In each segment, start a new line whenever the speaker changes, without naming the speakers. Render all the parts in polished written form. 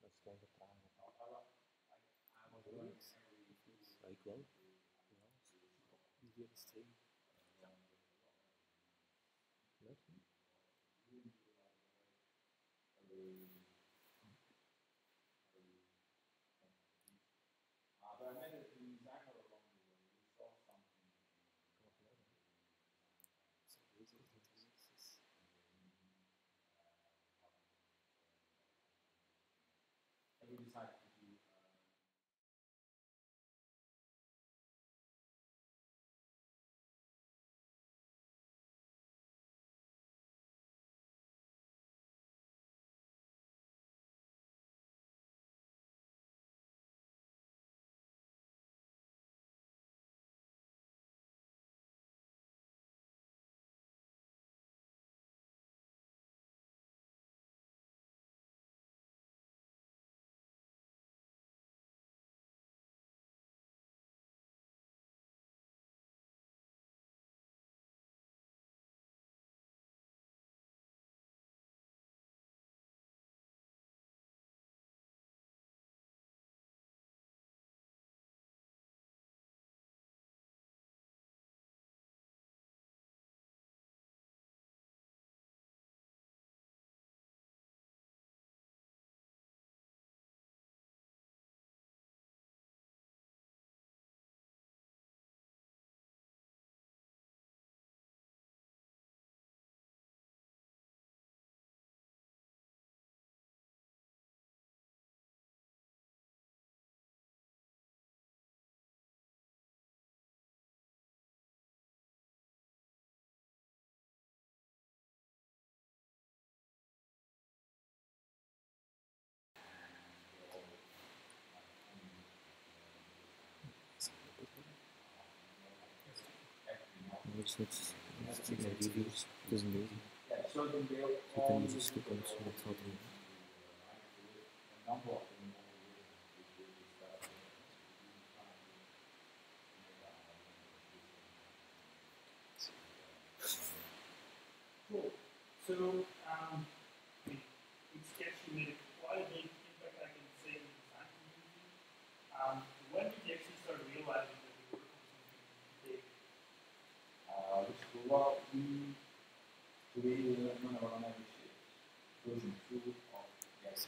Dat is geen vertraging. Ja, ik wel.
Niet heel streng.
Leuk.
Dus net mijn reviews, het is een beetje. Je kan dus skippen als je het gaat doen.
Cool. So, it's actually made quite a big impact, I can say, in the design community. When did you actually start realizing that you were on something big?
Well, we run around every shit. Version 2 of yes.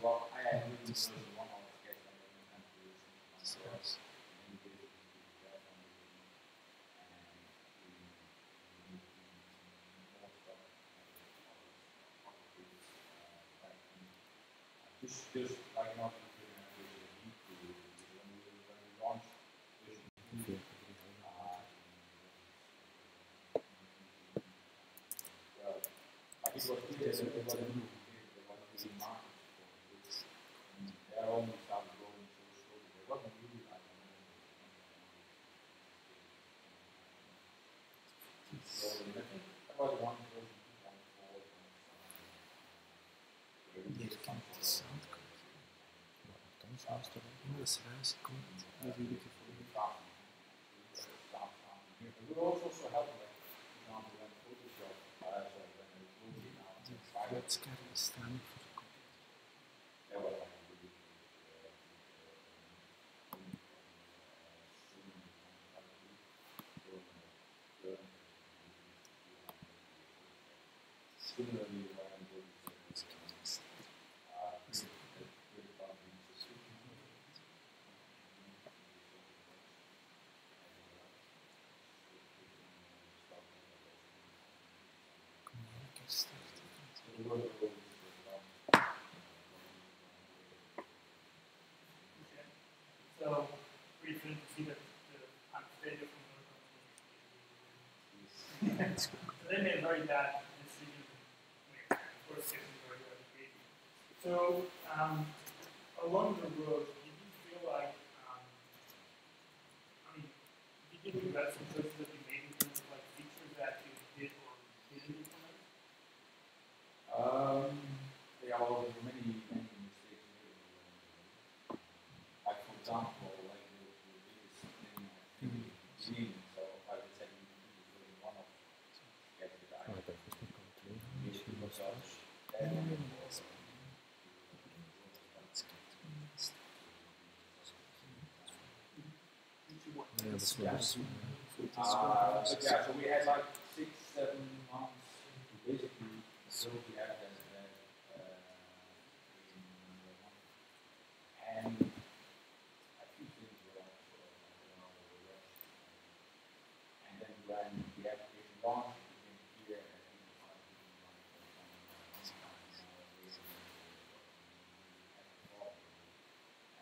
Well, I had version 1 of Sketch just like not when we launched version 2. It was clear that it was a new there was a market for this. And they only started growing so slowly. There wasn't really like so I think that was one version 2.4. We were also helping them, for example, when Photoshop, when they told me now,
Het scherm staan voor de kop.
there was like similarly when I was
So, pretty soon to see that I'm failure from the company. So they made a very bad decision. Of course, getting very educated. So, along the road, did you feel like, did you regret some choices that you made in terms of like features that you did or didn't implement?
There are many mistakes made. Like for example, like the biggest seen. So I would say doing one of get the guy. But yeah, so we had like 6-7 months to basically so we had that and a few things were like and then when the application launched, it became clear that people started doing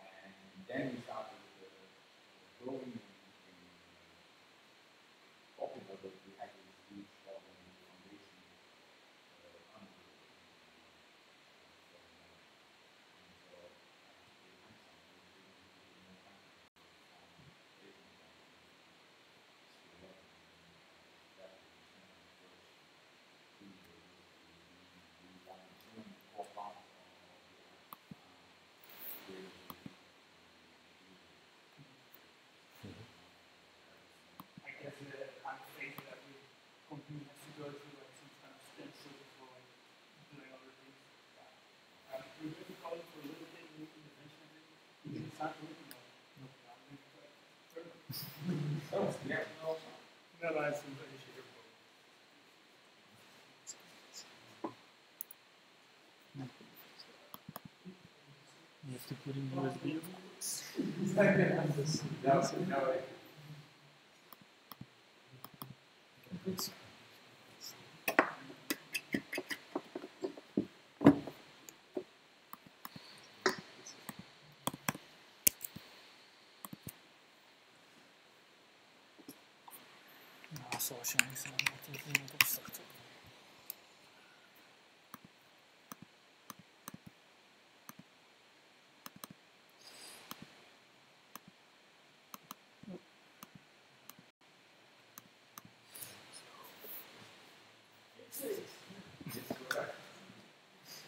and then we started growing in popular, but we had this huge problem in the foundation
I guess the kind of phase that we company has to go through like some kind of stencil before like doing other things. We're going to call it for a little bit in intervention. You can start looking at it. No, that's some very sugar.
You have to put in USB.
No.
Zoals je eigenlijk moet er iemand opstarten.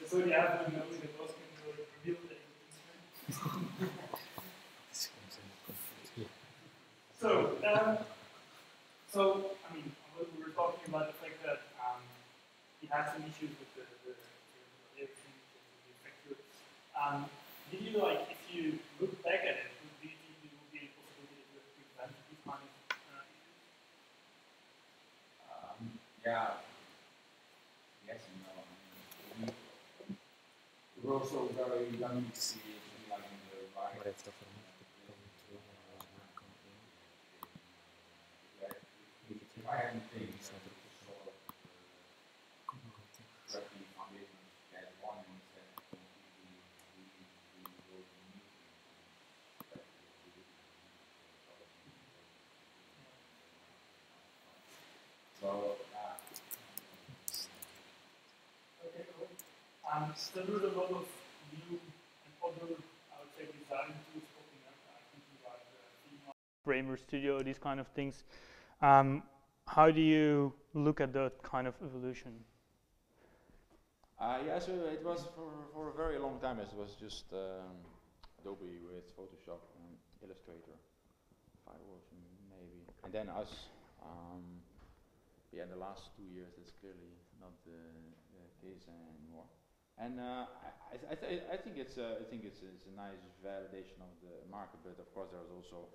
So you have to know that those can reveal things. So, I mean, we were talking about the fact that he had some issues with the everything, the effector. Did you like, if you look back at it, do you think it would be a possibility to prevent these kind of issues?
Yeah. Yes and no. I mean, we're also very young to see like in the right. I haven't think sort of correctly foundation that one instead of so
Okay, cool. So there's a lot of new and other, I would say, design tools popping up. I think about Framer Studio, these kind of things. How do you look at that kind of evolution?
Yeah, so it was for a very long time. It was just Adobe with Photoshop and Illustrator, Fireworks maybe, and then us. Yeah, in the last 2 years, that's clearly not the case anymore. And I think it's a nice validation of the market, but of course there's also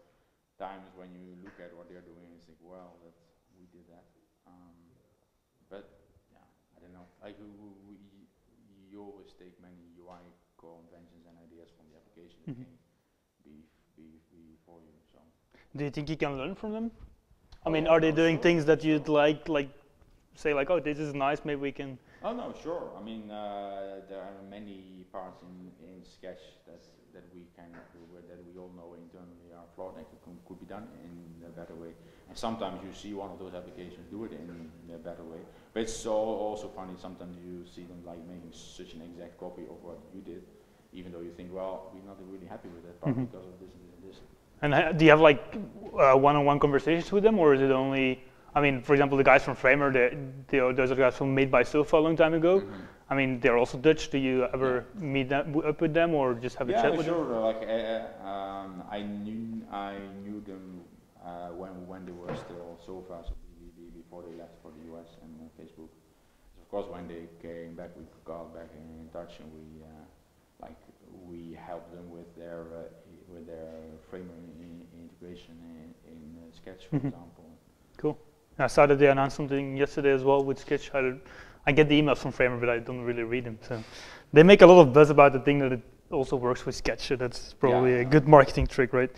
times when you look at what they're doing and think, well, that we did that. But yeah, I don't know. Like you always take many UI conventions and ideas from the application that can be for you. So.
Do you think you can learn from them? I mean, are they doing things that you'd like say like, oh, this is nice, maybe we can.
Oh no, sure. I mean, there are many parts in Sketch that we can do, that we all know internally are flawed and could be done in a better way. And sometimes you see one of those applications do it in a better way. But it's also funny, sometimes you see them like making such an exact copy of what you did, even though you think, well, we're not really happy with that part because of this and this.
And do you have like one-on-one conversations with them, or is it only? I mean, for example, the guys from Framer, those are guys from Made by Sofa a long time ago. I mean, they're also Dutch. Do you ever meet up with them, or just have a chat with them?
Yeah, sure. Like I knew them when they so far, so before they left for the US and Facebook. So of course, when they came back, we got back in touch, and we helped them with their framer integration in Sketch, for example.
Cool. I saw that they announced something yesterday as well with Sketch. I get the emails from Framer, but I don't really read them. So they make a lot of buzz about the thing that it also works with Sketch. So that's probably a good marketing trick, right?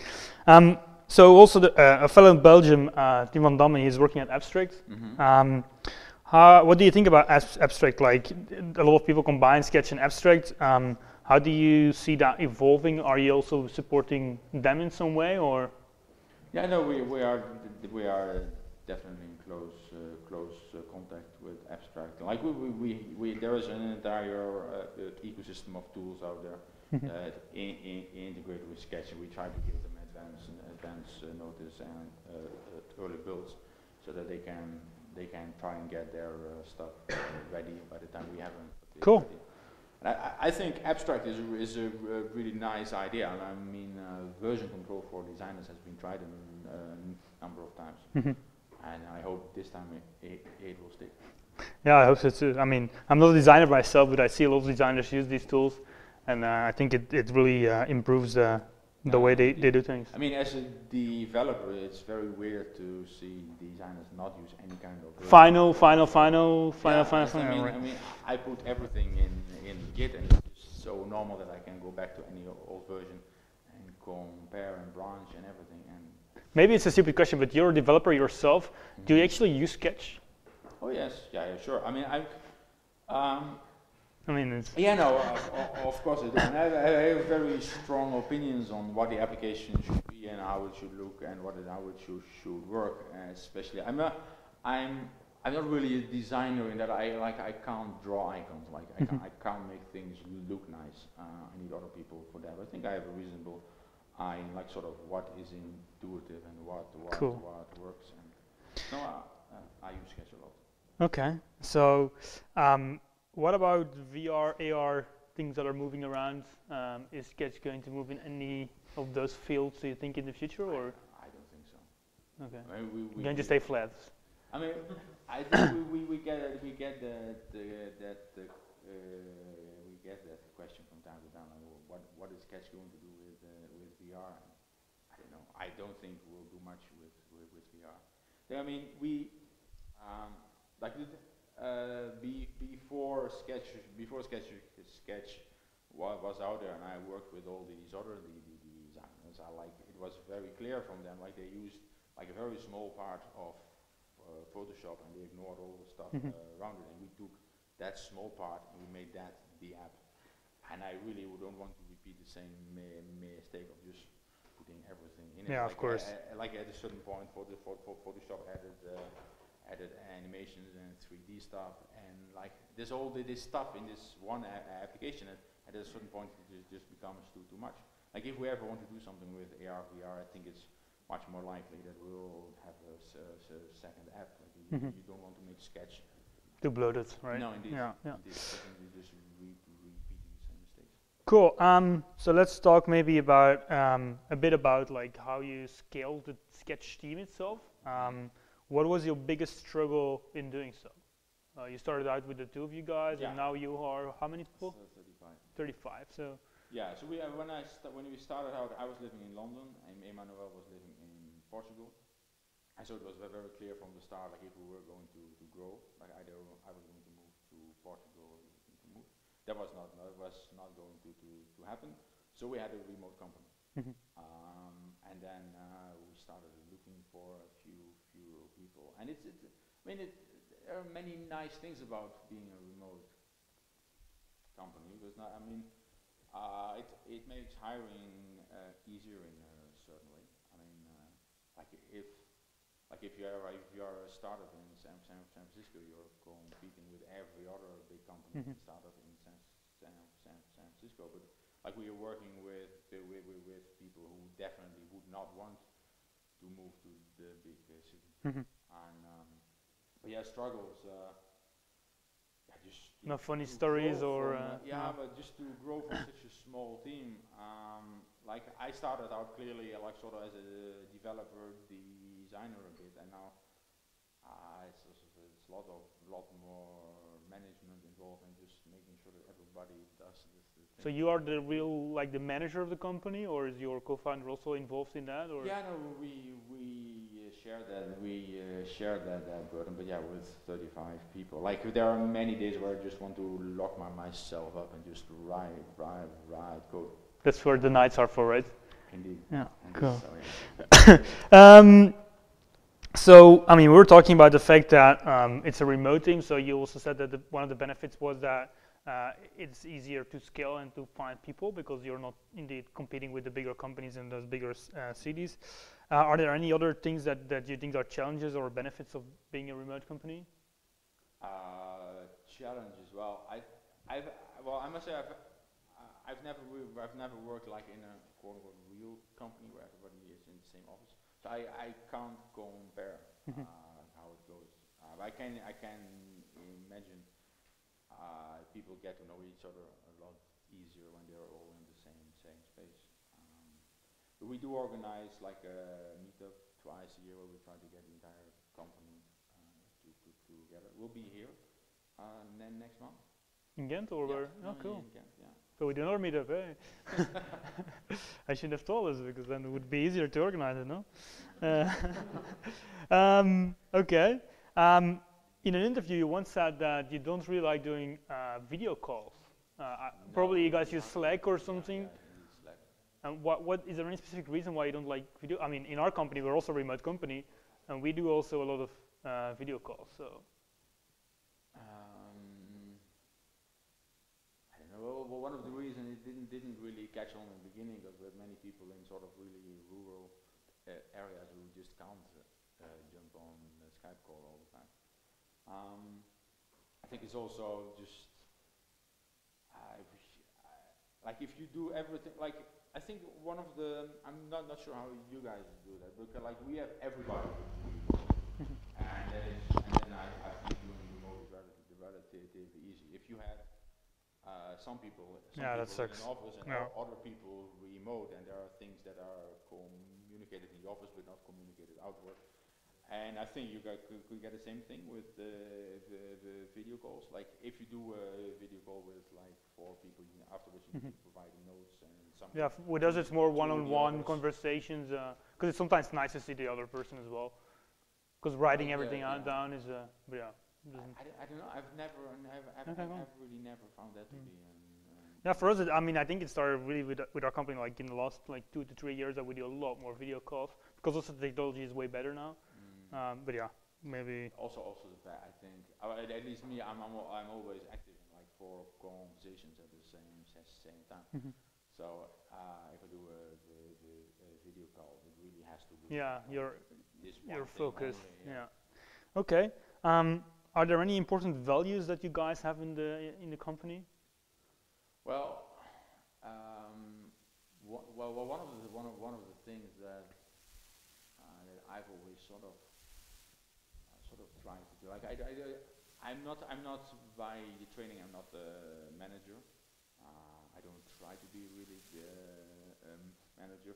So also a fellow in Belgium, Tim van Damme, he's working at Abstract. What do you think about Abstract? Like, a lot of people combine Sketch and Abstract. How do you see that evolving? Are you also supporting them in some way, or?
Yeah, no, we are definitely in close contact with Abstract. Like there is an entire ecosystem of tools out there that integrate with Sketch, and we try to give them advance notice and early builds, so that they can try and get their stuff ready by the time we have them.
Cool.
And I think Abstract is a really nice idea. I mean, version control for designers has been tried a number of times, and I hope this time it will stick.
Yeah, I hope so too. I mean, I'm not a designer myself, but I see a lot of designers use these tools, and I think it really improves the way they do things.
I mean, as a developer, it's very weird to see designers not use any kind of
Final.
I mean, I put everything in Git, and it's so normal that I can go back to any old version and compare and branch and everything. And
maybe it's a stupid question, but you're a developer yourself. Do you actually use Sketch?
Oh yes, yeah, sure. I mean,
it's
of course I do. And I have very strong opinions on what the application should be and how it should look and how it should work. Especially, I'm not really a designer in that I can't draw icons. Like I can't make things look nice. I need other people for that. I think I have a reasonable eye in like sort of what is intuitive and what works. And no, I use Sketch a lot.
Okay, so what about VR, AR, things that are moving around? Is Sketch going to move in any of those fields, do you think, in the future, or?
I don't think so.
Okay.
I mean,
You're going to stay flat?
I mean, I think we get that question from time to time. Like, what is Sketch going to do with VR? I don't know. I don't think we'll do much with VR. I mean, before Sketch was out there, and I worked with all these other designers. It was very clear from them, like they used like a very small part of Photoshop, and they ignored all the stuff around it, and we took that small part and we made that the app. And I really don't want to repeat the same mistake of just putting everything in it.
Yeah, of course.
Like at a certain point, Photoshop added animations and 3D stuff, and like there's all this stuff in this one application, and at a certain point it just becomes too much. Like if we ever want to do something with AR, VR, I think it's much more likely that we'll have a second app. Like you don't want to make Sketch
too bloated, right?
No, indeed.
Yeah.
I think you just repeating the same mistakes.
Cool. So let's talk maybe about a bit about like how you scaled the Sketch team itself. What was your biggest struggle in doing so? You started out with the two of you guys, and now you are how many people? 35. So.
Yeah. So when we started out, I was living in London, and Emmanuel was living in Portugal. And so it was very clear from the start, like if we were going to grow, like either I was going to move to Portugal or to move. That was not going to happen. So we had a remote company, and then we started looking for a few people. And there are many nice things about being a remote company, because it makes hiring easier in a certain way. I mean, if you are a startup in San Francisco, you're competing with every other big company startup in San Francisco. But like we are working with people who definitely would not want to move to the big city. And struggles. Just
no funny stories or
but just to grow from such a small team. Like I started out clearly like sort of as a developer, designer a bit, and now it's a lot more management involved and just making sure that everybody does this thing.
So you are the real, like the manager of the company, or is your co-founder also involved in that? Or?
Yeah, no, we share that burden, but yeah, with 35 people. Like there are many days where I just want to lock myself up and just write code.
That's where the nights are for, right?
Indeed.
Yeah,
And
cool.
So, yeah.
So, I mean, we were talking about the fact that it's a remote team. So you also said that one of the benefits was that it's easier to scale and to find people because you're not indeed competing with the bigger companies in those bigger cities. Are there any other things that you think are challenges or benefits of being a remote company?
Challenges. Well, I must say I've never worked like in a quote unquote real company where everybody is in the same office. So I can't compare how it goes. I can imagine people get to know each other a lot easier when they're all in the same space. But we do organize like a meetup twice a year where we try to get the entire company together. We'll be here next month.
In Ghent or where?
No,
Oh, cool.
in Ghent, yeah.
So we do another meetup, eh? I should have told us because then it would be easier to organize it, no? Okay. In an interview, you once said that you don't really like doing video calls. Probably you guys use Slack or something.
Yeah, Slack.
And what is there any specific reason why you don't like video? I mean, in our company, we're also a remote company, and we do also a lot of video calls. So.
Well, one of the reasons it didn't really catch on in the beginning was that many people in sort of really rural areas who just can't jump on a Skype call all the time. I think it's also just like if you do everything like I think one of the I'm not sure how you guys do that, but like we have everybody, and then I think doing remote is relatively easy. If you have some people in an office and other people remote, and there are things that are communicated in the office but not communicated outward. And I think you could get the same thing with the video calls. Like if you do a video call with like 4 people, afterwards you need to provide notes and something.
Yeah, with us it's more one-on-one conversations because it's sometimes nice to see the other person as well. Because writing everything down is, but yeah.
I don't know. I've really never found that to be.
Yeah, for us, I mean, I think it started really with our company, like in the last like 2 to 3 years, that we do a lot more video calls because also the technology is way better now. But yeah, maybe.
Also the fact I think, at least me, I'm always active in like 4 conversations at the same time. So if I do a video call, it really has to be.
Yeah, your focus.
Only,
yeah. Okay. Are there any important values that you guys have in the company?
Well, one of the things that I've always sort of tried to do, like I'm not by training. I'm not a manager. I don't try to be really the manager,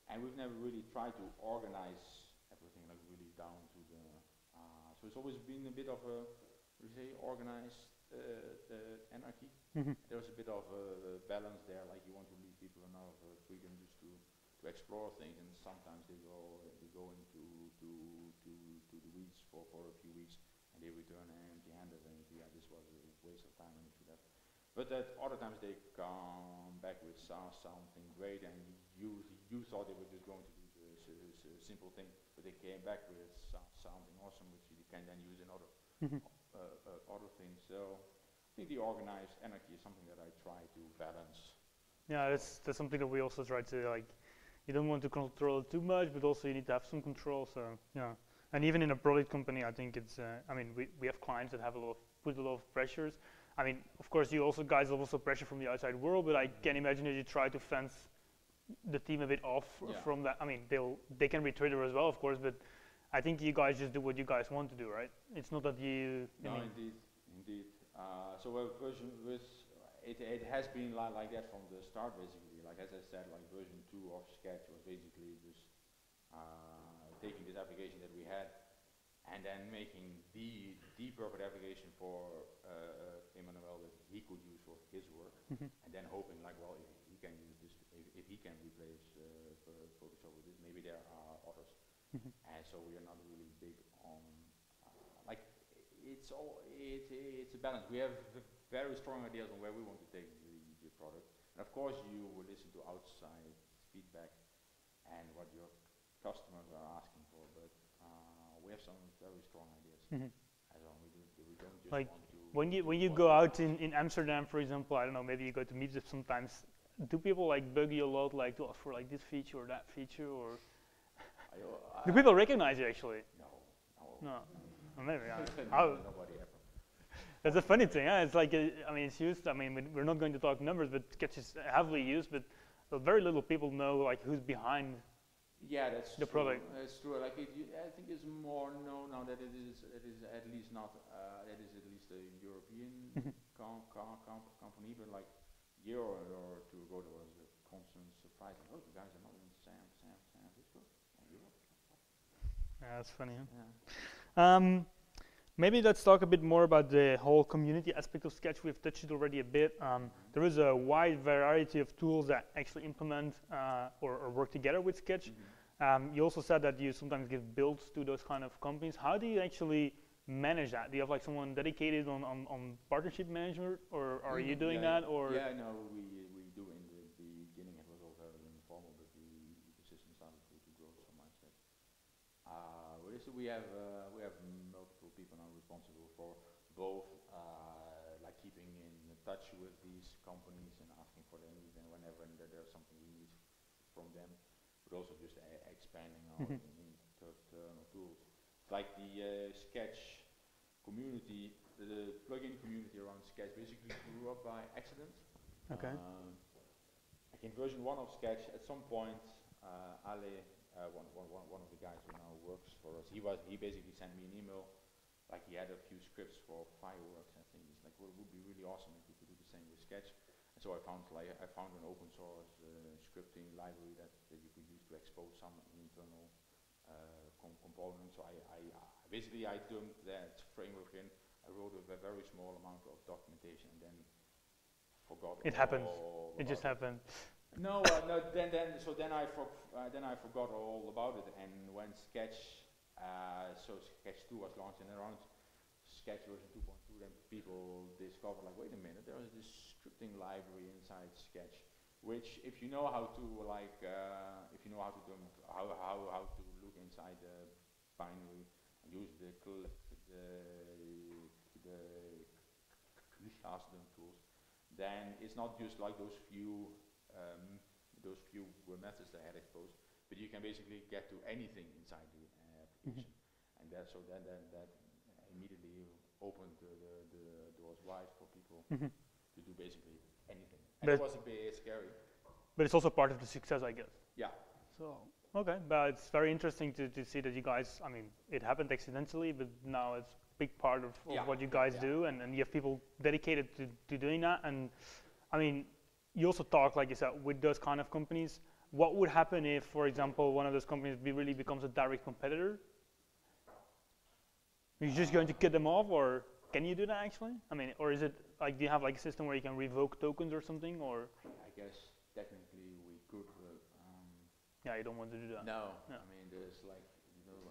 and we've never really tried to organize everything like really down to the. So it's always been a bit of a, organized anarchy. There's a bit of a balance there, like you want to leave people enough freedom just to explore things, and sometimes they go into the weeds for a few weeks, and they return empty-handed, and this was a waste of time, and should have. But at other times they come back with something great, and you thought they were just going to do this simple thing, but they came back with something awesome, which you can then use in other things. So I think the organized anarchy is something that I try to balance.
Yeah, that's something that we also try to like. You don't want to control it too much, but also you need to have some control. So yeah, and even in a product company, I think it's. I mean, we have clients that have put a lot of pressures. I mean, of course, guys have also pressure from the outside world, but I can imagine that you try to fence the team a bit off from that. I mean, they can be Twitter as well, of course, but I think you guys just do what you guys want to do, right? It's not that you.
No, indeed. So version with it has been like that from the start, basically. Like as I said, like version 2 of Sketch was basically just taking this application that we had and then making the perfect application for Emmanuel that he could use for his work, and then hoping like, well, if he can use this, if he can replace Photoshop with this, maybe there are others. And so we are not really big on like it's a balance. We have very strong ideas on where we want to take the product, and of course you will listen to outside feedback and what your customers are asking for, but we have some very strong ideas. As long we don't just
like
want to.
When you go out in Amsterdam, for example, I don't know, maybe you go to meetups sometimes. Do people like bug you a lot, like to ask for like this feature or that feature, or do people recognize you actually? No. Well, maybe.
Nobody ever.
That's a funny thing. Huh? It's like I mean, it's used. I mean, we're not going to talk numbers, but Sketch is heavily used, but very little people know like who's behind.
Yeah, that's
the
true.
product.
That's true. Like I think it's more known now that it is at least not that is at least a European company. But like a year or two ago, there was a constant surprise. Like, oh, you guys are not in San Francisco, Europe.
Yeah, that's funny. Huh?
Yeah.
Maybe let's talk a bit more about the whole community aspect of Sketch. We've touched it already a bit. There is a wide variety of tools that actually implement or work together with Sketch. You also said that you sometimes give builds to those kind of companies. How do you actually manage that? Do you have like someone dedicated on partnership management, or are you doing that? Or
yeah, no, we do. In the beginning, it was all very informal, but the ecosystem started to grow so much that we have multiple people now responsible for both like keeping in touch with these companies and asking for their needs and whenever there's something we need from them, but also just expanding our internal tools. Like the Sketch community, the plugin community around Sketch basically grew up by accident.
Okay.
Like in version 1 of Sketch, at some point, Ale, one of the guys who now works for us, he basically sent me an email, like he had a few scripts for fireworks. I think he's like, well, it would be really awesome if we could do the same with Sketch. And so I found an open source scripting library that you could use to expose some internal components. So I basically dumped that framework in. I wrote a very small amount of documentation and then forgot.
It happened. It just happened.
No. Then I forgot all about it. And when Sketch 2 was launched, and around Sketch version 2.2, then people discovered like, wait a minute, there is this scripting library inside Sketch, which if you know how to like, if you know how to do how to look inside the binary and use the class dump tools, then it's not just like those few methods that I had exposed, but you can basically get to anything inside the application, and that immediately opened the doors wide for people to do basically anything. And it was a bit scary.
But it's also part of the success, I guess.
Yeah.
So okay, but it's very interesting to see that you guys. I mean, it happened accidentally, but now it's a big part of what you guys do, and you have people dedicated to doing that. And I mean, you also talk, like you said, with those kind of companies. What would happen if, for example, one of those companies really becomes a direct competitor? Are you just going to cut them off, or can you do that actually? I mean, or is it like, do you have like a system where you can revoke tokens or something, or?
I guess technically we could.
Yeah, you don't want to do that.
No,
yeah.
I mean, there's like you don't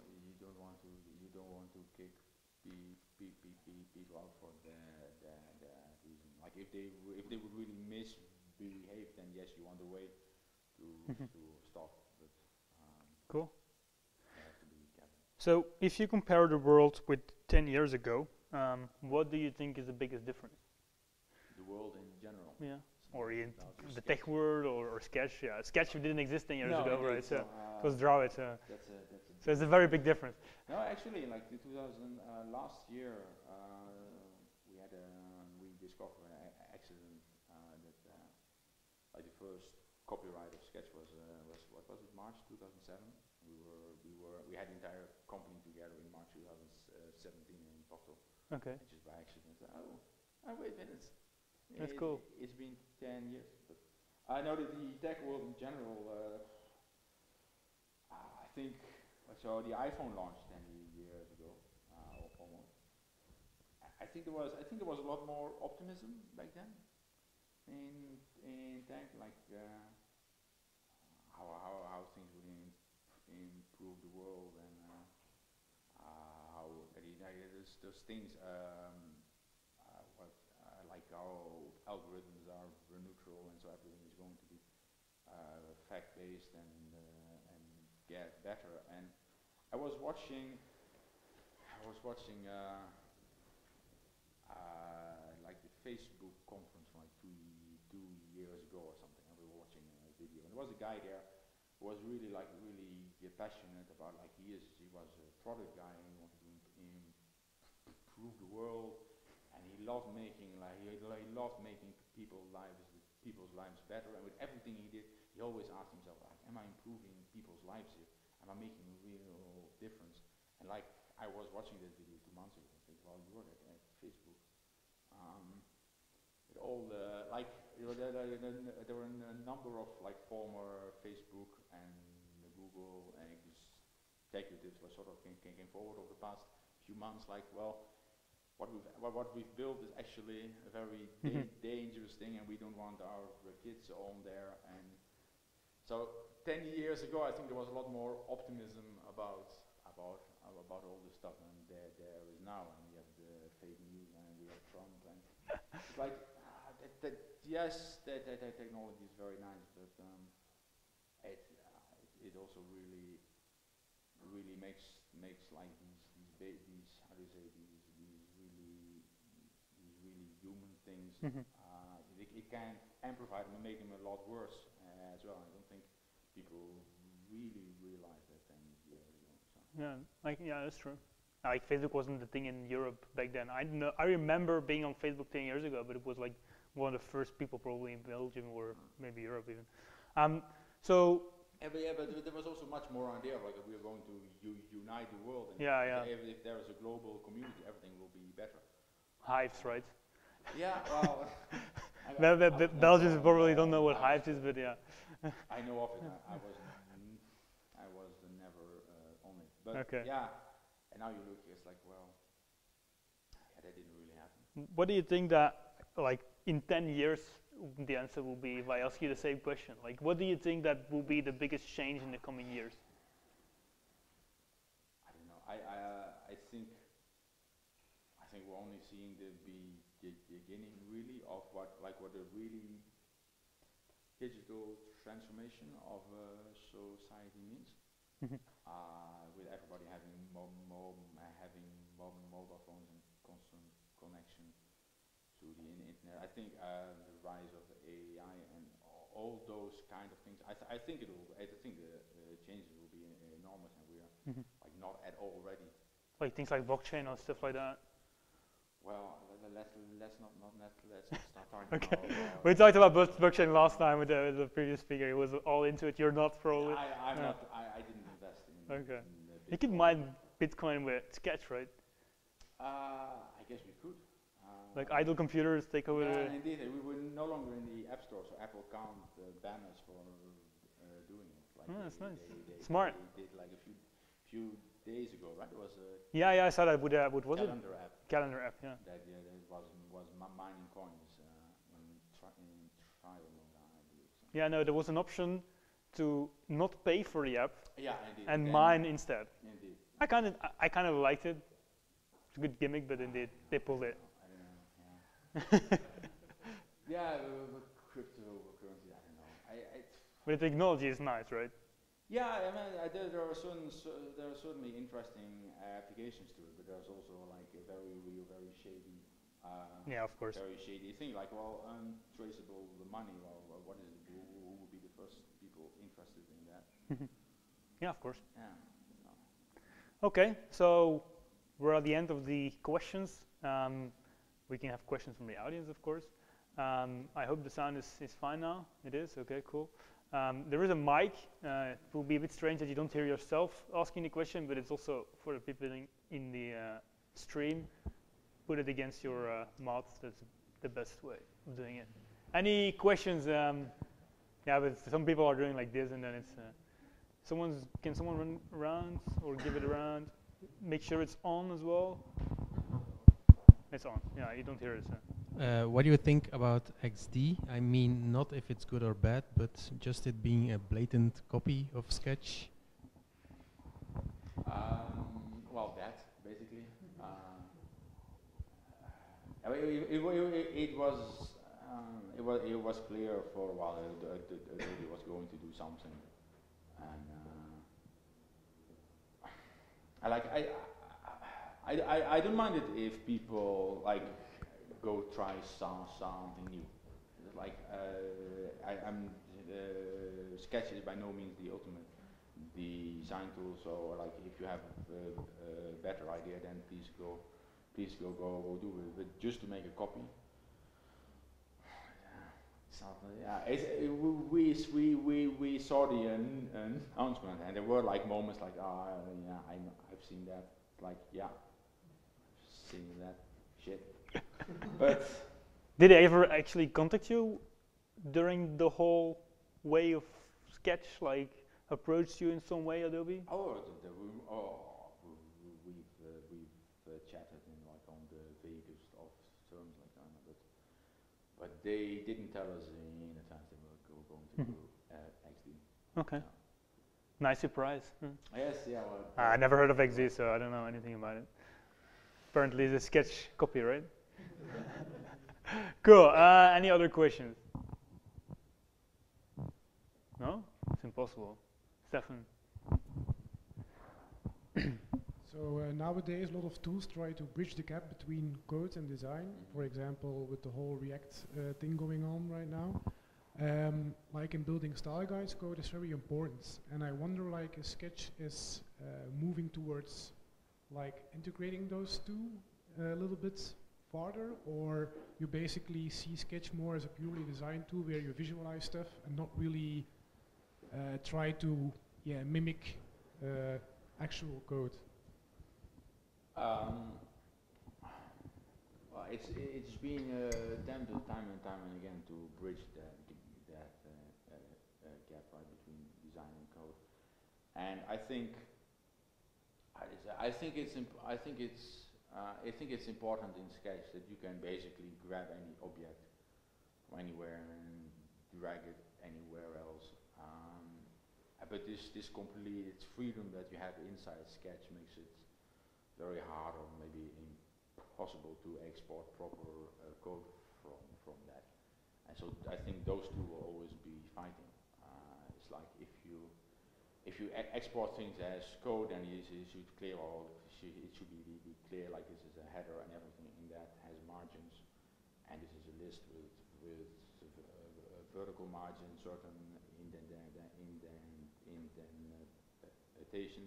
want to kick people out for that reason. Like if they would really misbehave, then yes, you want a way to stop. But
cool.
You have to be careful.
So if you compare the world with 10 years ago, what do you think is the biggest difference?
The world in general.
Yeah. Or in the tech world, or Sketch. Yeah, Sketch didn't exist 10 years ago, right? So it was Draw It. So it's a very big difference.
No, actually, like the last year, we discovered an accident that like the first copyright of Sketch was what was it, March 2007. We had the entire company together in March 2017 in Porto.
Okay.
And just by accident, wait a minute.
That's cool.
It's been 10 years, but I know that the tech world in general, I think, so the iPhone launched 10 years ago, think there was a lot more optimism back then in tech, like how things would improve the world, and how those things like how algorithms are neutral, and so everything is going to be fact-based and get better. And I was watching like the Facebook conference like two years ago or something, and we were watching a video, and there was a guy there who was really passionate about, like, he was a product guy, and he wanted to improve the world, and he loved making people's lives better, and with everything he did, he always asked himself, like, am I improving people's lives here? Am I making a real difference? And like, I was watching that video 2 months ago, I think, well, you were at Facebook. With all the, like, there were a number of like former Facebook and Google and executives were sort of came forward over the past few months, like, well, what we've built is actually a very dangerous thing, and we don't want our kids on there. And so 10 years ago, I think there was a lot more optimism about all this stuff, and there is now, and we have the fake news, and we have Trump, and it's like yes, that technology is very nice, but it also really makes like these how do you say these really human things. It can amplify them and make them a lot worse as well. I don't think people really realize that 10 years ago. So.
Yeah, that's true. Like, Facebook wasn't the thing in Europe back then. I remember being on Facebook 10 years ago, but it was like one of the first people probably in Belgium or maybe Europe even. So.
But there was also much more idea, like, we are going to unite the world. And if there is a global community, everything will be better.
Hives, right?
Yeah, well.
Belgians probably don't know what Hives is, but yeah.
I know of it. I was never on it. But
okay.
Yeah, and now you look, it's like, well, yeah, that didn't really happen.
What do you think that, like, in 10 years, the answer will be, if I ask you the same question, like, what do you think that will be the biggest change in the coming years?
I don't know. I think we're only seeing the beginning, really, of what a really digital transformation of society means. With everybody having mobile phones and constant connection to the internet. I think the rise of AI and all those kind of things. I think the changes will be enormous, and we are like not at all ready.
Like things like blockchain or stuff like that.
Well, let's not start talking
okay.
about.
We talked about blockchain last time with the previous speaker. He was all into it. You're not probably.
I'm not. I didn't invest in.
Okay.
In
you could mine Bitcoin with Sketch, right?
I guess we could.
Like idle computers take over.
Yeah, indeed. We were no longer in the App Store, so Apple can't ban us for doing it. Like
that's nice.
They
Smart.
They did like a few days ago, right? It was a
yeah, I saw that with what was
calendar
it?
app.
Calendar app, yeah.
That was mining coins in trial mode, I believe. So.
Yeah, no, there was an option to not pay for the app.
Yeah, indeed.
And mine instead.
Indeed.
I kind of liked it. It's a good gimmick, but indeed they pulled it.
I don't know. Yeah. Cryptocurrency. I don't know.
But the technology is nice, right?
Yeah, I mean, there are certainly interesting applications to it, but there's also like a very shady.
Yeah, of course.
Very shady thing, like, well, untraceable money. Well, what is it? Who would be the first people interested in that?
Yeah, of course.
Yeah.
Okay, so we're at the end of the questions. We can have questions from the audience, of course. I hope the sound is fine now. It is? Okay, cool. There is a mic. It will be a bit strange that you don't hear yourself asking the question, but it's also for the people in the stream. Put it against your mouth. That's the best way of doing it. Any questions? Yeah, but some people are doing like this, and then it's can someone run around or give it around? Make sure it's on as well. It's on. Yeah, you don't hear it. So.
What do you think about XD? I mean, not if it's good or bad, but just it being a blatant copy of Sketch.
Well, that basically. I mean, it was clear for a while that Adobe was going to do something, and I don't mind it if people like go try something new. Like Sketch is by no means the ultimate design tool. So like if you have a better idea, then please go do it. But just to make a copy. We saw the announcement, and there were like moments like, yeah, I've seen that. Like, yeah, I've seen that shit. But
did they ever actually contact you during the whole way of Sketch? Like, approached you in some way, Adobe?
We've chatted in like on the vaguest of terms like that, but they didn't tell us in advance they were going to do XD.
Okay. Nice surprise.
Yes, yeah. Well,
I never heard of XD, so I don't know anything about it. Apparently, it's a Sketch copy, right? Cool. Any other questions? No? It's impossible. Stefan.
So nowadays, a lot of tools try to bridge the gap between code and design. For example, with the whole React thing going on right now. Like in building style guides, code is very important. And I wonder, like, if Sketch is moving towards, like, integrating those two a little bit farther, or you basically see Sketch more as a purely design tool where you visualize stuff and not really try to mimic actual code.
Well, it's been attempted time and again to bridge that gap right between design and code, and I think it's important in Sketch that you can basically grab any object from anywhere and drag it anywhere else. But this complete freedom that you have inside Sketch makes it very hard or maybe impossible to export proper code from that. And so I think those two will always be fighting. It's like if you export things as code, then you should clear all. It should be clear, like this is a header and everything in that has margins, and this is a list with vertical margins, certain indentations,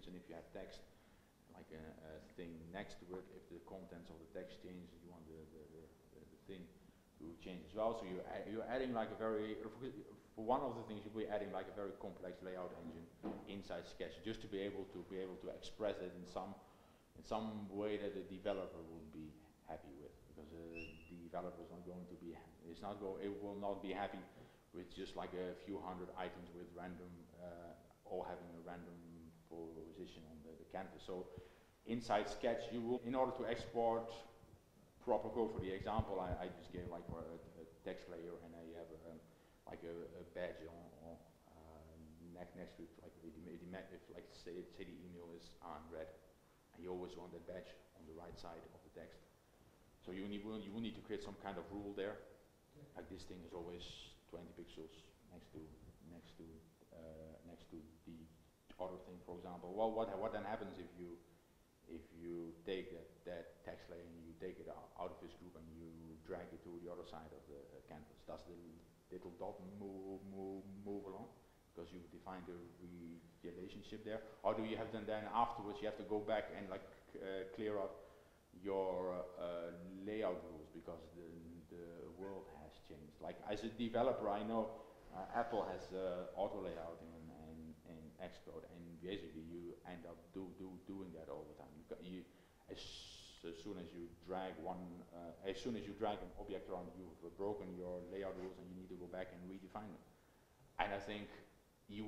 and if you have text, like a thing next to it, if the contents of the text changes, you want the thing to change as well. So you're adding like a very, for one of the things you'll be adding like a very complex layout engine inside Sketch, just to be able to express it in some way that the developer would be happy with, because the developer is not going to be, it will not be happy with just like a few hundred items with random, all having a random position on the canvas. So inside Sketch, you will, in order to export proper code, for the example I just gave, like for a text layer, and you have a badge on next to it, like if like say the email is unread, and you always want that badge on the right side of the text. So you will need to create some kind of rule there, like this thing is always 20 pixels next to the other thing, for example. Well, what then happens if you take that text layer and you take it out of this group and you drag it to the other side of the canvas? Does the little dot move along because you defined the relationship there, or do you have then afterwards you have to go back and like clear up your layout rules because the world has changed? Like as a developer, I know Apple has auto layouting in Xcode, and basically you end up doing that all the time. As soon as you drag an object around, you've broken your layout rules, and you need to go back and redefine them. And I think you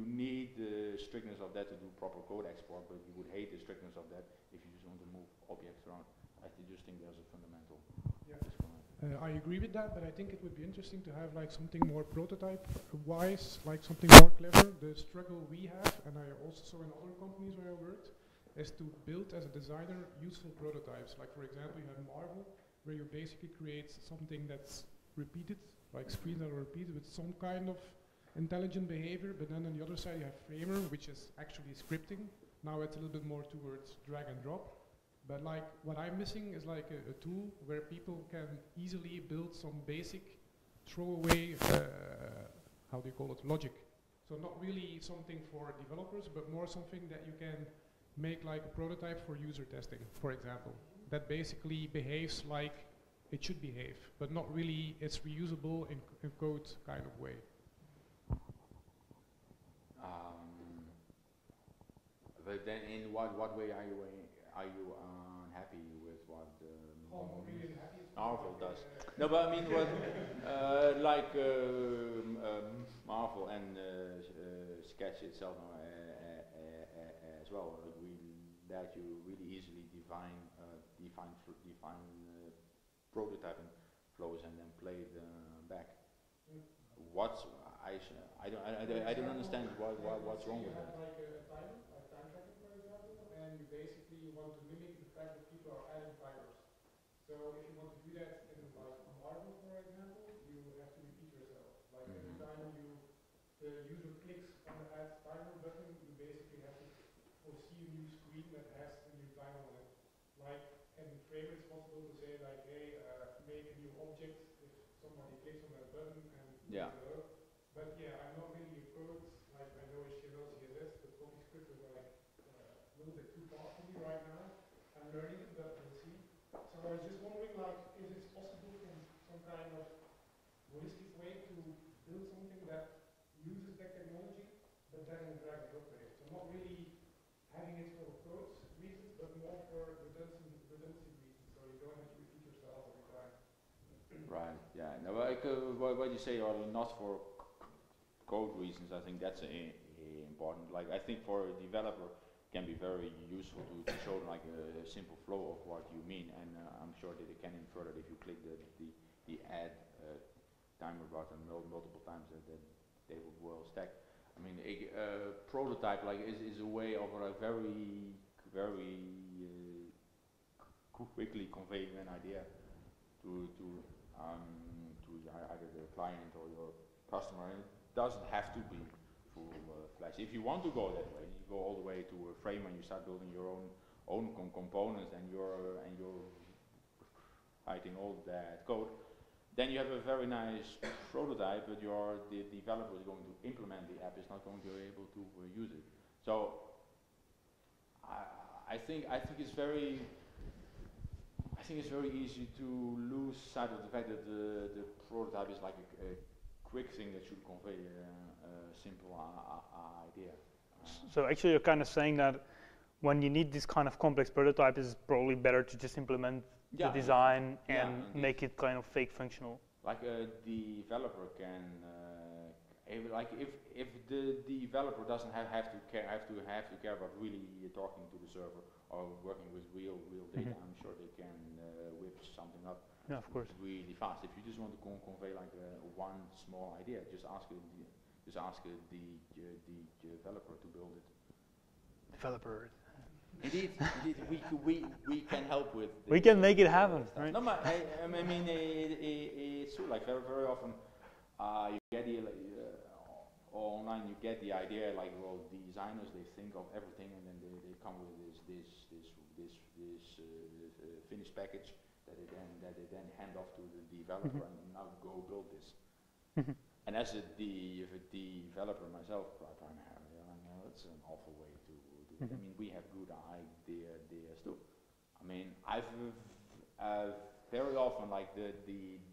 need the strictness of that to do proper code export, but you would hate the strictness of that if you just want to move objects around. Like you just think there's a fundamental
Yeah.
disconnect.
I agree with that, but I think it would be interesting to have like something more prototype-wise, like something more clever. The struggle we have, and I also saw in other companies where I worked, is to build as a designer useful prototypes. Like for example, you have Marvel, where you basically create something that's repeated, like screens that are repeated with some kind of intelligent behavior, but then on the other side you have Framer, which is actually scripting. Now it's a little bit more towards drag and drop. But like what I'm missing is like a tool where people can easily build some basic throwaway, how do you call it, logic. So not really something for developers, but more something that you can make like a prototype for user testing, for example, that basically behaves like it should behave, but not really, it's reusable in code kind of way.
But then in what way are you unhappy with what Marvel does? No, but I mean what like Marvel and Sketch itself as well. We let you really easily define prototyping flows and then play it back. What's I don't understand what's wrong with that.
Like a timer, like time tracking for example, and you basically want to mimic the fact that people are adding timers. So if you want to do that in like a Marvel for example, you have to repeat yourself. Like every time the user clicks on the add timer button, you basically have to foresee a new screen that has a new timer on it. Like in Framer it's possible to say like, hey, make a new object if somebody clicks on that button and
yeah.
But yeah, I'm not really a code, like I know HTML, CSS, but CoffeeScript is like a little bit too fast for me right now. I'm learning it, but we'll see. So I was just wondering like, if it's possible in some kind of holistic way to build something that uses that technology, but then in drag and drop way. So not really having it for code reasons, but more for redundancy reasons, so you don't have to repeat yourself every time.
Right, yeah. No, what you say are not for code reasons, I think that's important. Like I think for a developer can be very useful to show them like a simple flow of what you mean, and I'm sure that they can infer that if you click the add timer button multiple times that they will stack. I mean a prototype like is a way of like very quickly conveying an idea to either the client or your customer. And it doesn't have to be full-fledged. If you want to go that way, you go all the way to a frame and you start building your own components and you're writing all that code. Then you have a very nice prototype, but the developer is going to implement the app, is not going to be able to use it. So I think it's very easy to lose sight of the fact that the prototype is like a quick thing that should convey a simple idea.
So actually you're kind of saying that when you need this kind of complex prototype, it's probably better to just implement the design and make it kind of fake functional.
Like a developer can, if the developer doesn't have to care about really talking to the server or working with real data, I'm sure they can whip something up.
Yeah, of course.
Really fast. If you just want to convey like one small idea, just ask the developer to build it.
Developer.
Indeed, we can help with.
We can make it happen, right?
No, but I mean it's true. Like very often, you get online. You get the idea. Like well, designers they think of everything, and then they come with this finished package that they then hand off to the developer and now go build this. And as a developer myself, primarily, I know it's an awful way to do it. I mean, we have good ideas too. I mean, I've very often, like the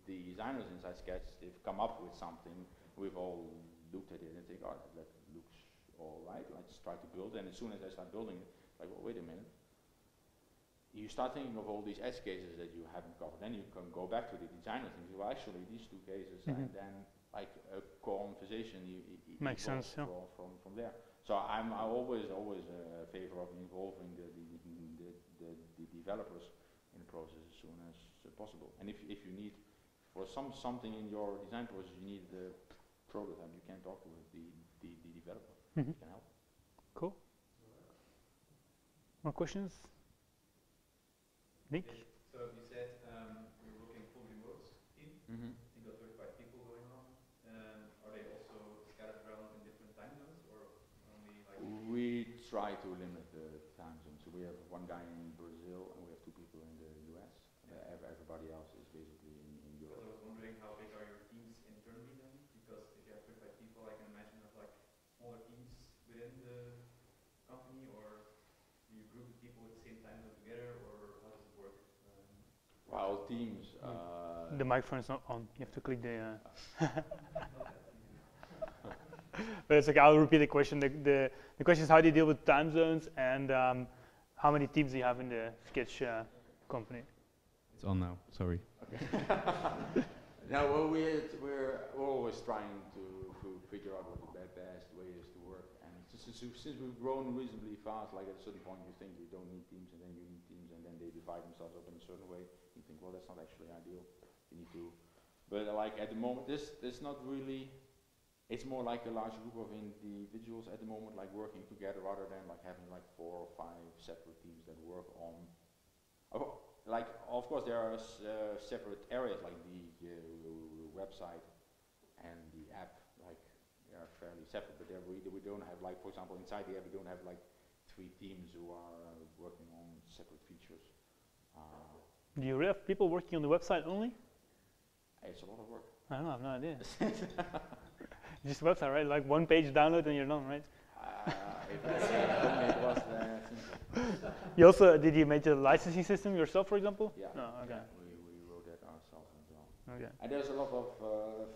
designers inside Sketch, they've come up with something. We've all looked at it and think, oh, that looks all right. Let's try to build. And as soon as I start building it, like, well, wait a minute. You start thinking of all these edge cases that you haven't covered. Then you can go back to the designer and think, well, actually, these two cases, and then like a conversation
makes sense, yeah.
from there. So I'm always a favor of involving the developers in the process as soon possible. And if you need for something in your design process, you need the prototype. You can talk to the developer. He can help.
Cool. More questions? Nick?
So you said you're working full remote team. You got 35 people going on. Are they also scattered around in different time zones, or only like?
We try to limit the time zone. So we have one guy in Brazil and we have 2 people in the US. Everybody else is basically in Europe.
Because I was wondering how big are your teams internally then? Because if you have 35 people, I can imagine you have like smaller teams within the company, or do you group people at the same time zone together, or how does it work?
Well, teams.
The microphone is not on. You have to click the. But it's okay. I'll repeat the question. The question is how do you deal with time zones, and how many teams do you have in the Sketch company?
It's on now. Sorry.
Okay. Now, well, we're always trying to figure out what the best way is to work. And since we've grown reasonably fast, like at a certain point you think you don't need teams, and then you need teams, and then they divide themselves up in a certain way. You think, well, that's not actually ideal. You need to, but like at the moment, this not really. It's more like a large group of individuals at the moment, like working together, rather than like having like 4 or 5 separate teams that work on. Like, of course, there are separate areas like the website and the app. Like, they are fairly separate, but there we don't have, like, for example, inside the app we don't have like 3 teams who are working on separate features.
Do you really have people working on the website only?
It's a lot of work.
I don't know. I have no idea. Just website, right? Like 1 page download and you're done, right?
If it was simple.
You also did you make the licensing system yourself, for example?
Yeah.
No, okay.
Yeah, we wrote that ourselves as well.
Okay.
And there's a lot of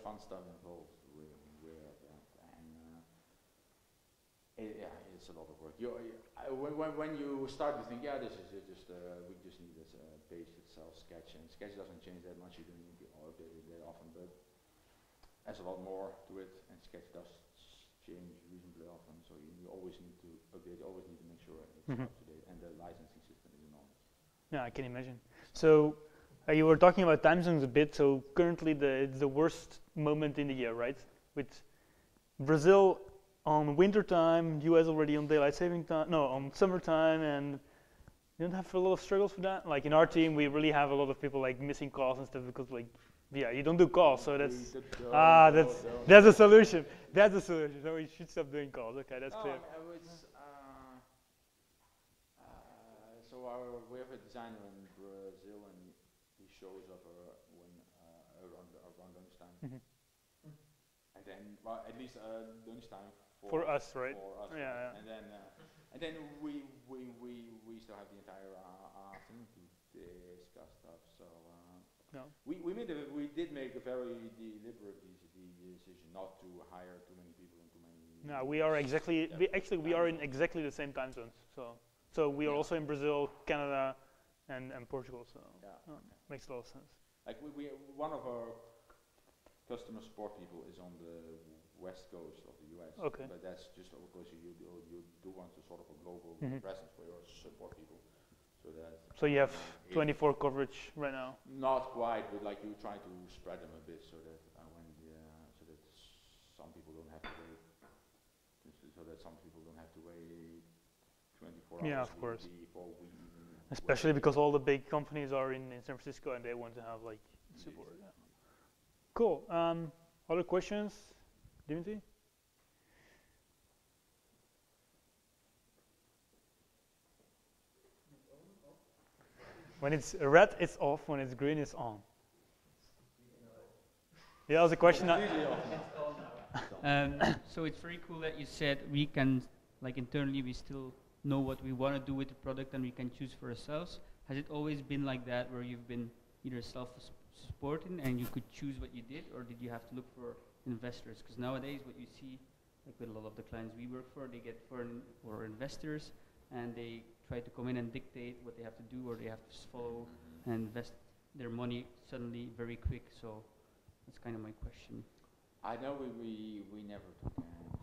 fun stuff involved with that, and it's a lot of work. When you start to think, yeah, this is just we just need this page that sells Sketch, and Sketch doesn't change that much. You don't need to update it that often, but there's a lot more to it, and Sketch does change reasonably often. So you always need to update. You always need to make sure it's up to date, and the licensing system is enormous.
Yeah, I can imagine. So you were talking about time zones a bit. So currently it's the worst moment in the year, right? With Brazil on winter time, US already on daylight saving time, no, on summertime, and you don't have a lot of struggles with that. Like in our team, we really have a lot of people like missing calls and stuff because like, yeah, you don't do calls, so that's that's a solution. That's a solution. So we should stop doing calls. Okay, that's clear.
So we have a designer in Brazil, and he shows up around lunchtime, and then at least lunchtime
for us, right?
For us,
yeah,
right? And then we still have the entire afternoon to discuss stuff. So we did make a very deliberate decision not to hire too many people and too many.
No, we are exactly. We are in exactly the same time zones. So we are also in Brazil, Canada, and Portugal. So makes a lot of sense.
Like we one of our customer support people is on the west coast of the US.
Okay.
But that's just because you do want to sort of a global presence for your support people.
So you have 24 coverage right now.
Not quite, but like you try to spread them a bit so that some people don't have to wait. So that some people don't have to wait 24 hours.
Yeah, of course.
Before we even.
Especially because all the big companies are in San Francisco and they want to have like support. Yeah. Cool. Other questions, Dimitri? When it's red, it's off. When it's green, it's on. Yeah, that was a question.
So it's very cool that you said we can, like internally, we still know what we want to do with the product and we can choose for ourselves. Has it always been like that, where you've been either self-supporting and you could choose what you did, or did you have to look for investors? Because nowadays, what you see, like with a lot of the clients we work for, they get foreign or investors, and they try to come in and dictate what they have to do, or they have to follow and invest their money suddenly very quick. So that's kind of my question.
I know we never took funding.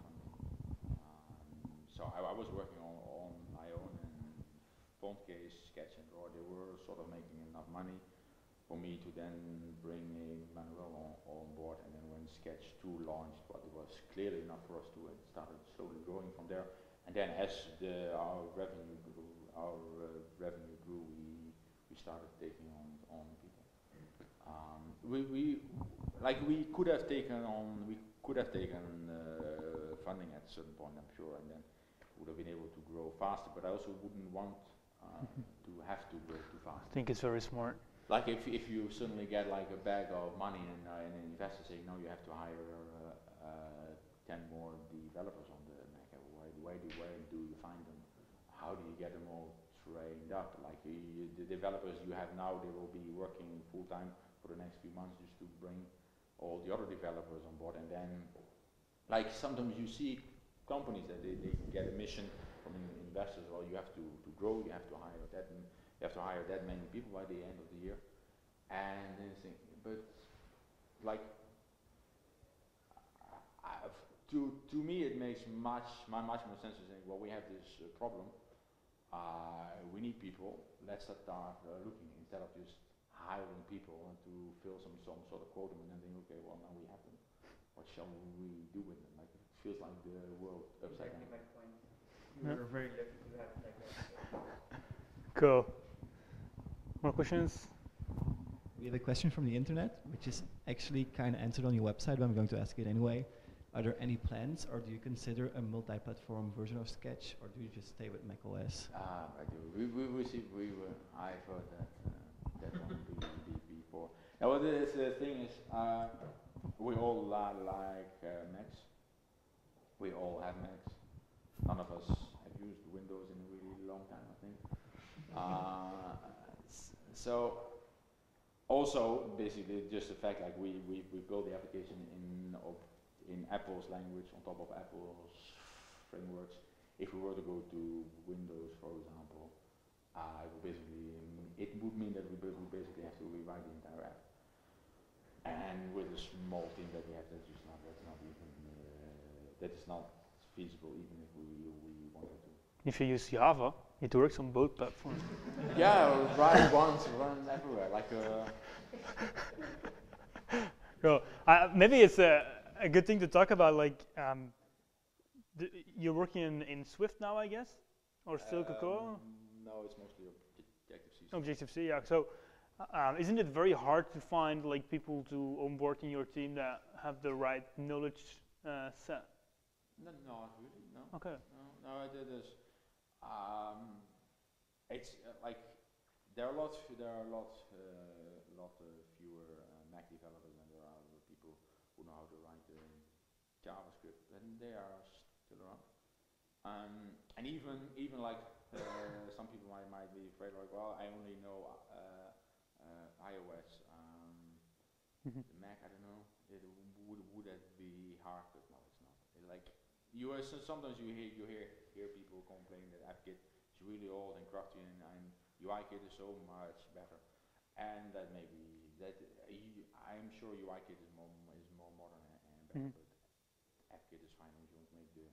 So I was working on my own, and Font Case, Sketch and Draw, they were sort of making enough money for me to then bring Manuel on board, and then when Sketch 2 launched, but it was clearly not for us to, it started slowly growing from there. And then as our revenue grew, we started taking on people. We could have taken funding at a certain point, I'm sure, and then would have been able to grow faster. But I also wouldn't want to have to grow too fast.
I think it's very smart.
Like if you suddenly get like a bag of money and an investor saying, no, you have to hire 10 more developers on the Mac. Where do you find them? How do you get them all trained up? Like the developers you have now, they will be working full time for the next few months just to bring all the other developers on board. And then, like sometimes you see companies that they get a mission from investors. Well, you have to grow. You have to hire that. You have to hire that many people by the end of the year. And then you think, but like. To me, it makes much more sense to think, well, we have this problem, we need people, let's start looking, instead of just hiring people and to fill some sort of quota and then think, okay, well, now we have them, what shall we do with them? Like, it feels like the world upside down.
Exactly my point. You were very lucky to have like that.
Cool. More questions?
We have a question from the internet, which is actually kind of answered on your website, but I'm going to ask it anyway. Are there any plans, or do you consider a multi-platform version of Sketch, or do you just stay with macOS?
I do. I've heard that one before. Now, what the thing is, we all like Macs. We all have Macs. None of us have used Windows in a really long time, I think. So, also basically just the fact like we build the application in Apple's language on top of Apple's frameworks. If we were to go to Windows, for example, it would mean that we basically have to rewrite the entire app. And with a small team that we have, that is not feasible, even if we wanted to.
If you use Java, it works on both platforms.
Yeah, write once, run everywhere, like
Cool. Maybe it's a good thing to talk about, like, you're working in Swift now, I guess? Or still Cocoa?
No, it's mostly Objective-C.
Objective-C, yeah. So, isn't it very hard to find like people to onboard in your team that have the right knowledge set?
No, not really, no.
Okay.
No, there's, it's like there are a lot fewer Mac developers than there are people who know how to write JavaScript, and they are still around. And even like some people might be afraid, like, well, I only know iOS. The Mac, I don't know. Would that be hard? But no, it's not. Like sometimes you hear people complain that AppKit is really old and crafty, and UIKit is so much better. And that maybe I'm sure UIKit is more modern and better, but AppKit is fine if you want to make the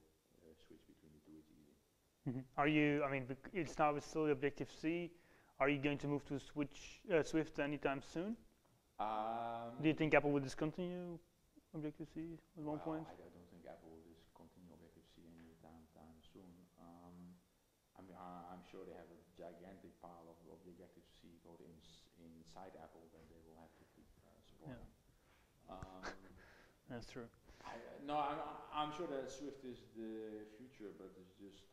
switch between the two. It's easy.
Are you? I mean, it's now still Objective-C. Are you going to move to Swift anytime soon? Do you think Apple will discontinue Objective-C at one point?
I don't think Apple will discontinue Objective-C anytime soon. I'm sure they have a gigantic pile of Objective-C code inside Apple that they will have to keep supporting.
That's true.
I'm sure that Swift is the future, but it's just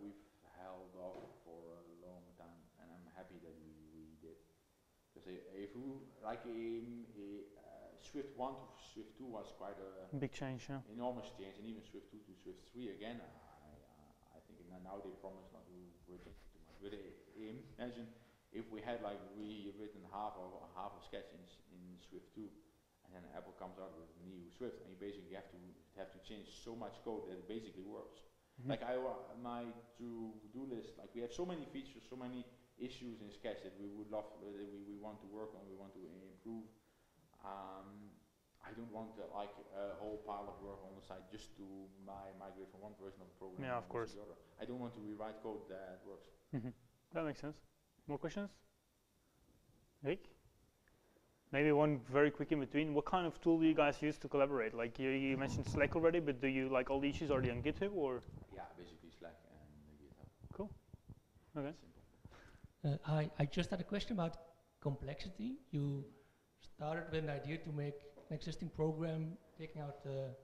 we've held off for a long time, and I'm happy that we did. Because if we like Swift 1 to Swift 2 was quite a
big change, yeah.
Enormous change, and even Swift 2 to Swift 3 again. I think now they promise not to change too much. But imagine if we had like rewritten half of Sketch in Swift 2, and then Apple comes out with a new Swift, and you basically have to change so much code that it basically works. Like my to-do list, like we have so many features, so many issues in Sketch that we would love, that we want to work on, we want to improve. I don't want like a whole pile of work on the side just to migrate from one version of the program
to the
other. I don't want to rewrite code that works.
That makes sense. More questions? Rick? Maybe one very quick in between. What kind of tool do you guys use to collaborate? Like you mentioned Slack already, but do you like all the issues already on GitHub or?
Yeah, basically Slack and GitHub.
Cool. Okay.
Simple.
I just had a question about complexity. You started with an idea to make an existing program, taking out the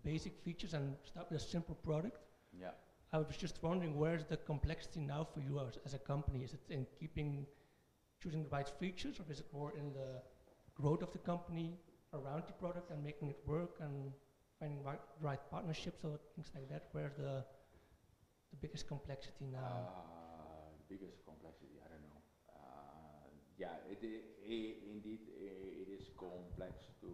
basic features and start with a simple product.
Yeah.
I was just wondering, where's the complexity now for you as a company? Is it in choosing the right features, or is it more in the growth of the company around the product and making it work and finding right partnerships or things like that? Where's the biggest complexity now?
Biggest complexity, I don't know. Yeah, indeed it is complex to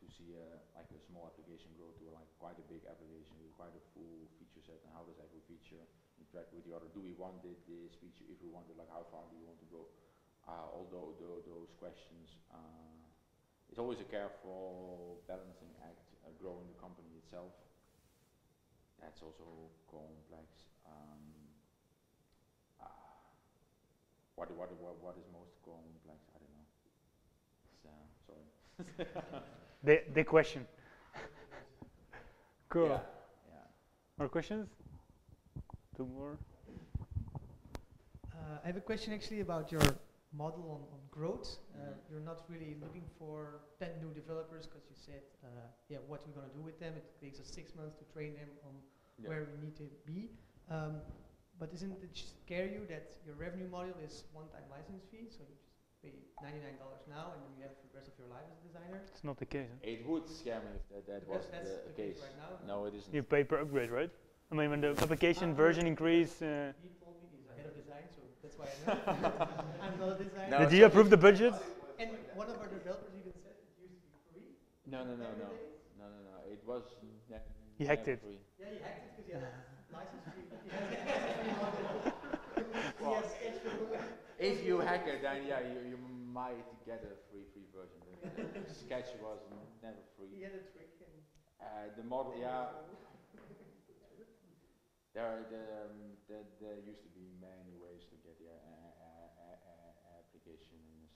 see like a small application grow to like quite a big application with quite a full feature set, and how does every feature interact with the other? Do we want this feature? If we want it, like how far do we want to go? Although those questions, it's always a careful balancing act, growing the company itself. That's also complex. What is most complex? I don't know. Sorry.
The question. Cool.
Yeah.
More questions? Two more.
I have a question actually about your model on growth. You're not really looking for 10 new developers because you said, yeah, what we're going to do with them. It takes us 6 months to train them on where we need to be. But isn't it scare you that your revenue model is one-time license fee? So you just pay $99 now and then you have the rest of your life as a designer?
It's not the case. Huh?
It would scare me if that was the case.
Right now.
No, it isn't.
You pay per upgrade, right? I mean, when the application version increase.
He told me he's head of design, so that's why I know. I'm not a designer.
No, did you approve the budget?
And one of our developers even said it used to be free.
No. It was.
He hacked it.
Free. Yeah, he hacked it because he had a license fee. He has a free model.
Well, if you hack it, then yeah, you might get a free version. Sketch was never free.
He had a trick.
The model, yeah. There used to be many ways to get the application in a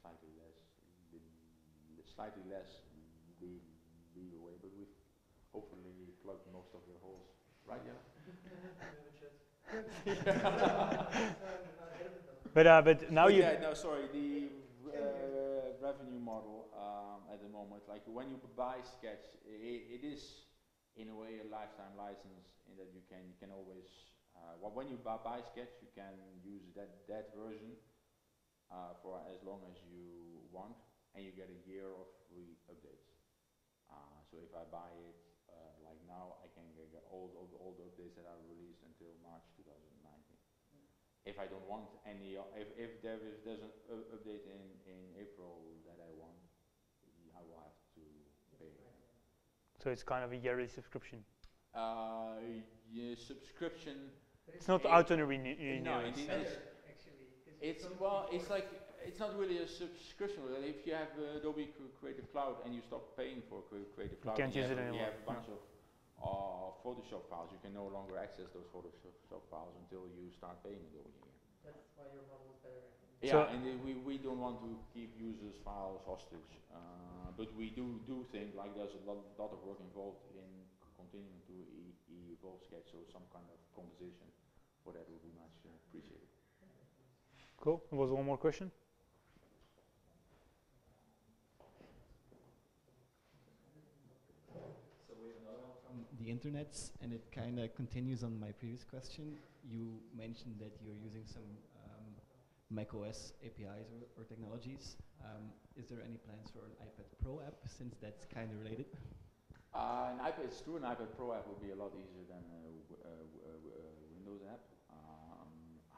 slightly less legal way, but we've hopefully plugged most of the holes, right? Yeah.
But now you.
Yeah, no, sorry. The revenue model at the moment, like when you buy Sketch, it is in a way a lifetime license in that you can always. When you buy Sketch, you can use that version for as long as you want, and you get a year of free updates. So if I buy it like now, I can get all the updates that are released until March 2019. If I don't want any, if there's an update in April that I want, I will have to pay.
So it's kind of a yearly subscription.
Yeah, subscription.
It's not auto-renew.
No, it's well, it's like it's not really a subscription. If you have Adobe Creative Cloud and you stop paying for Creative Cloud,
you can't use it anymore.
You have a bunch of Photoshop files. You can no longer access those Photoshop files until you start paying Adobe again.
That's why your model is better.
Yeah, so and we don't want to keep users' files hostage, but we do think like there's a lot of work involved in continuing to evolve Sketch, so some kind of compensation for that would be much appreciated.
Cool. There was one more question.
So we have another one from the internet, and it kind of continues on my previous question. You mentioned that you're using some macOS APIs or technologies. Is there any plans for an iPad Pro app, since that's kind of related?
An iPad Pro app would be a lot easier than Windows app.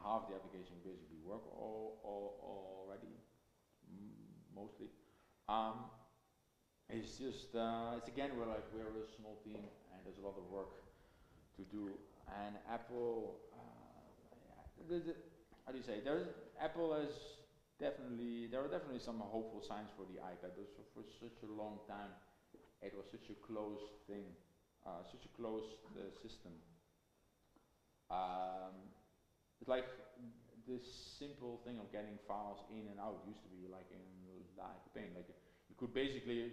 Half the application basically work already, mostly. It's just it's again we're a small team and there's a lot of work to do. And Apple, how do you say? Apple has there are definitely some hopeful signs for the iPad, but for such a long time it was such a closed thing, such a closed system. It's like this simple thing of getting files in and out used to be like a pain. Like you could basically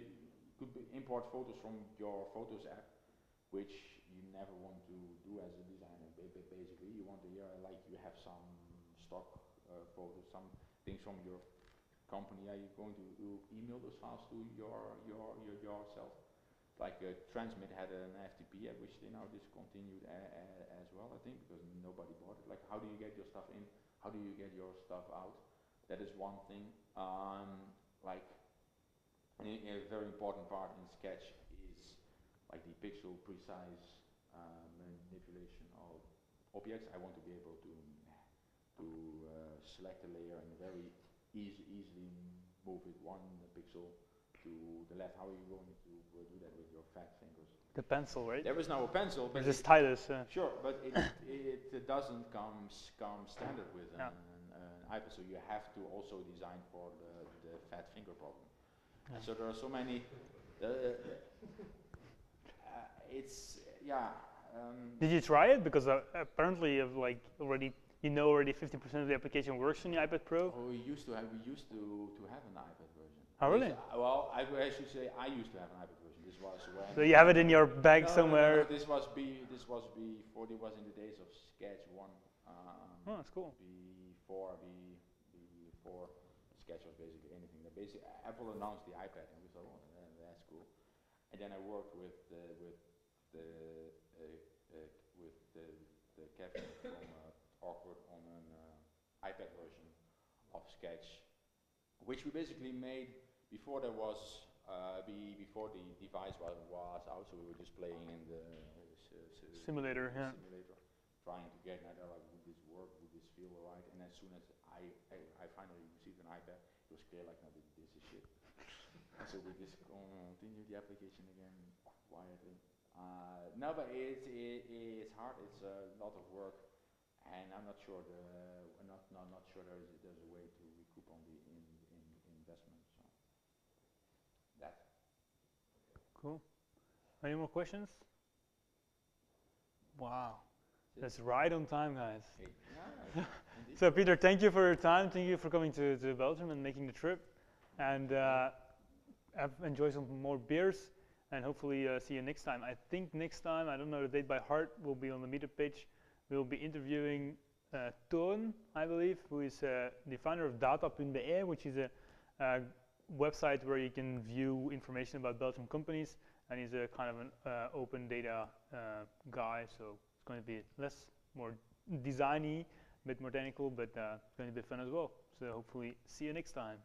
import photos from your Photos app, which you never want to do as a designer. Basically, you want to like you have some stock photos, some things from your company. Are you going to email those files to yourself? Like Transmit had an FTP app, which they now discontinued as well, I think, because nobody bought it. Like, how do you get your stuff in? How do you get your stuff out? That is one thing. Like, a very important part in Sketch is like the pixel precise manipulation of objects. I want to be able to select a layer and very easily move it one pixel to the left. How are you going to do that with your fat fingers?
The pencil, right?
There is now a pencil, but
there's a stylus.
Sure, but it doesn't come standard with an iPad, so you have to also design for the fat finger problem. And so there are so many.
Did you try it? Because apparently, like already 50% of the application works on the iPad Pro.
Oh, we used to have an iPad version.
Oh, really?
Well, I should say I used to have an iPad version. This was when.
So you have it in your bag somewhere.
No, this was before. It was in the days of Sketch 1.
Oh, that's cool.
Before Sketch was basically anything. Apple announced the iPad, and we thought, oh, that's cool. And then I worked with Kevin from Awkward on an iPad version of Sketch, which we basically made before there was before the device was out. So we were just playing in the
simulator,
trying to get like, would this work? Would this feel alright? And as soon as I finally received an iPad, it was clear like, no, this is shit. And so we just continued the application again quietly. No, but it's hard. It's a lot of work, and I'm not sure not sure there's a way to recoup on the investment. So that.
Cool. Any more questions? Wow, that's right on time, guys.
Hey.
So Pieter, thank you for your time. Thank you for coming to Belgium and making the trip. And I've enjoyed some more beers. And hopefully see you next time. I think next time, I don't know the date by heart, will be on the meetup page. We'll be interviewing Toon, I believe, who is the founder of data.be, which is a website where you can view information about Belgian companies. And he's a kind of an open data guy, so it's going to be more designy, a bit more technical, but it's going to be fun as well. So hopefully see you next time.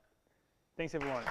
Thanks, everyone.